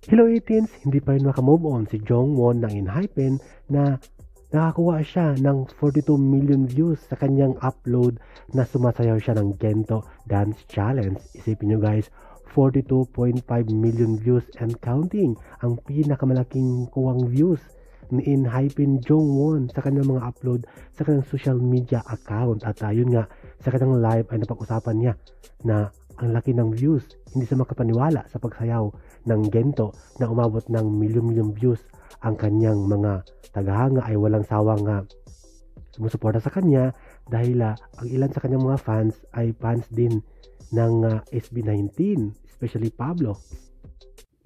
Hello 18s, hindi pa rin makamove on si Jongwon ng Enhypen na nakakuha siya ng 42 million views sa kanyang upload na sumasayaw siya ng Gento Dance Challenge. Isipin nyo guys, 42.5 million views and counting ang pinakamalaking kuwang views ni Enhypen Jongwon sa kanyang mga upload sa kanyang social media account. At yun nga, sa kanyang live ay napag-usapan niya na ang laki ng views, hindi siya makapaniwala sa pagsayaw ng Gento na umabot ng milyon-milyon views. Ang kanyang mga tagahanga ay walang sawang sumusuporta sa kanya dahil ang ilan sa kanyang mga fans ay fans din ng SB19, especially Pablo.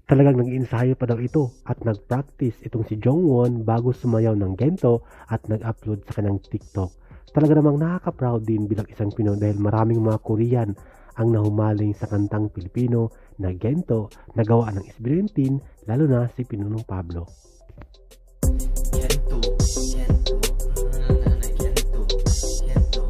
Talagang nag-iinsayo pa daw ito at nag-practice itong si Jongwon bago sumayaw ng Gento at nag-upload sa kanyang TikTok. Talaga namang nakaka-proud din bilang isang Pinoy dahil maraming mga Korean ang nahumaling sa kantang Pilipino na Gento na gawa ng SB19, lalo na si Pinunong Pablo. Gento, Gento, Gento, Gento, Gento,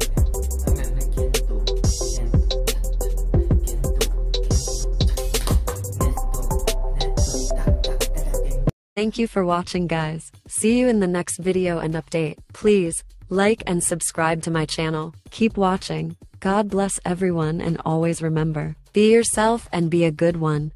Thank you for watching guys. See you in the next video and update. Please like and subscribe to my channel. Keep watching. God bless everyone and always remember, be yourself and be a good one.